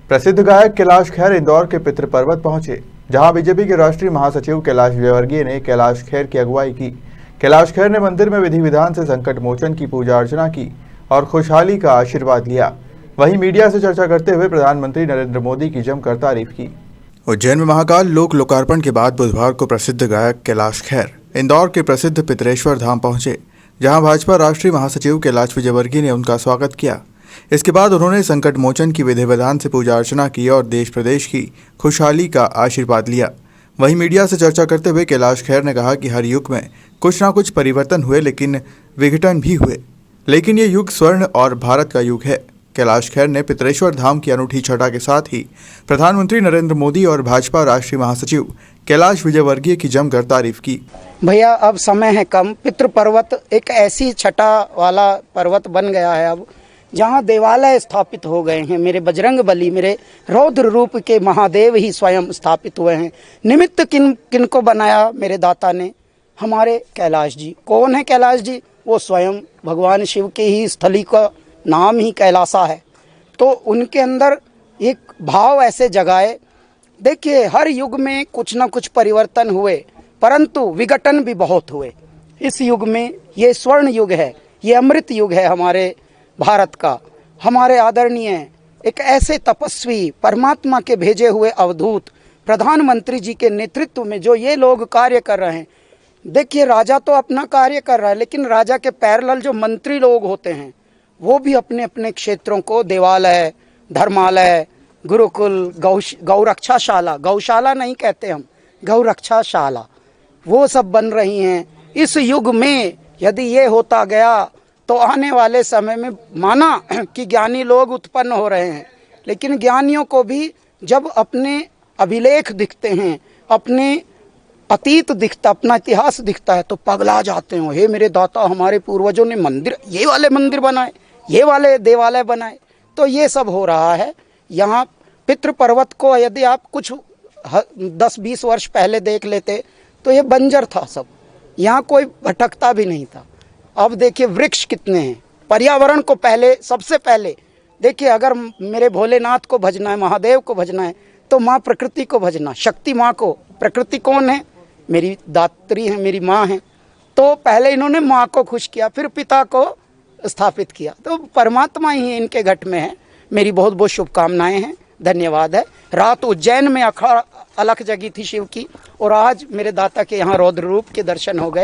प्रसिद्ध गायक कैलाश खेर इंदौर के पितृ पर्वत पहुंचे, जहां बीजेपी के राष्ट्रीय महासचिव कैलाश विजयवर्गीय ने कैलाश खेर की अगुवाई की। कैलाश खेर ने मंदिर में विधि विधान से संकट मोचन की पूजा अर्चना की और खुशहाली का आशीर्वाद लिया। वहीं मीडिया से चर्चा करते हुए प्रधानमंत्री नरेंद्र मोदी की जमकर तारीफ की। उज्जैन में महाकाल लोक लोकार्पण के बाद बुधवार को प्रसिद्ध गायक कैलाश खेर इंदौर के प्रसिद्ध पितरेश्वर धाम पहुंचे, जहां भाजपा राष्ट्रीय महासचिव कैलाश विजयवर्गीय ने उनका स्वागत किया। इसके बाद उन्होंने संकट मोचन की विधि विधान से पूजा अर्चना की और देश प्रदेश की खुशहाली का आशीर्वाद लिया। वहीं मीडिया से चर्चा करते हुए कैलाश खेर ने कहा कि हर युग में कुछ ना कुछ परिवर्तन हुए, लेकिन विघटन भी हुए, लेकिन ये युग स्वर्ण और भारत का युग है। कैलाश खेर ने पितरेश्वर धाम की अनूठी छटा के साथ ही प्रधानमंत्री नरेंद्र मोदी और भाजपा राष्ट्रीय महासचिव कैलाश विजयवर्गीय की जमकर तारीफ की। भैया अब समय है कम, पितृ पर्वत एक ऐसी छटा वाला पर्वत बन गया है अब, जहाँ देवालय स्थापित हो गए हैं। मेरे बजरंग बली, मेरे रौद्र रूप के महादेव ही स्वयं स्थापित हुए हैं। निमित्त किन को बनाया मेरे दाता ने? हमारे कैलाश जी। कौन है कैलाश जी? वो स्वयं भगवान शिव के ही स्थली का नाम ही कैलासा है। तो उनके अंदर एक भाव ऐसे जगाए। देखिए, हर युग में कुछ ना कुछ परिवर्तन हुए, परंतु विघटन भी बहुत हुए। इस युग में ये स्वर्ण युग है, ये अमृत युग है हमारे भारत का। हमारे आदरणीय एक ऐसे तपस्वी, परमात्मा के भेजे हुए अवधूत प्रधानमंत्री जी के नेतृत्व में जो ये लोग कार्य कर रहे हैं। देखिए, राजा तो अपना कार्य कर रहा है, लेकिन राजा के पैरेलल जो मंत्री लोग होते हैं वो भी अपने अपने क्षेत्रों को देवालय, धर्मालय, गुरुकुल, गौरक्षाशाला, गौशाला नहीं कहते हम, गौरक्षाशाला, वो सब बन रही हैं। इस युग में यदि ये होता गया तो आने वाले समय में माना कि ज्ञानी लोग उत्पन्न हो रहे हैं, लेकिन ज्ञानियों को भी जब अपने अभिलेख दिखते हैं, अपने अतीत दिखता, अपना इतिहास दिखता है, तो पगला जाते हो। हे मेरे दाता, हमारे पूर्वजों ने मंदिर, ये वाले मंदिर बनाए, ये वाले देवालय बनाए। तो ये सब हो रहा है यहाँ। पितृ पर्वत को यदि आप कुछ 10-20 वर्ष पहले देख लेते तो ये बंजर था सब, यहाँ कोई भटकता भी नहीं था। अब देखिए वृक्ष कितने हैं। पर्यावरण को पहले, सबसे पहले देखिए, अगर मेरे भोलेनाथ को भजना है, महादेव को भजना है, तो माँ प्रकृति को भजना, शक्ति माँ को। प्रकृति कौन है? मेरी दात्री है, मेरी माँ है। तो पहले इन्होंने माँ को खुश किया, फिर पिता को स्थापित किया। तो परमात्मा ही इनके घट में है। मेरी बहुत बहुत शुभकामनाएं हैं, धन्यवाद है। रात उज्जैन में अलख जगी थी शिव की, और आज मेरे दाता के यहाँ रौद्र रूप के दर्शन हो गए।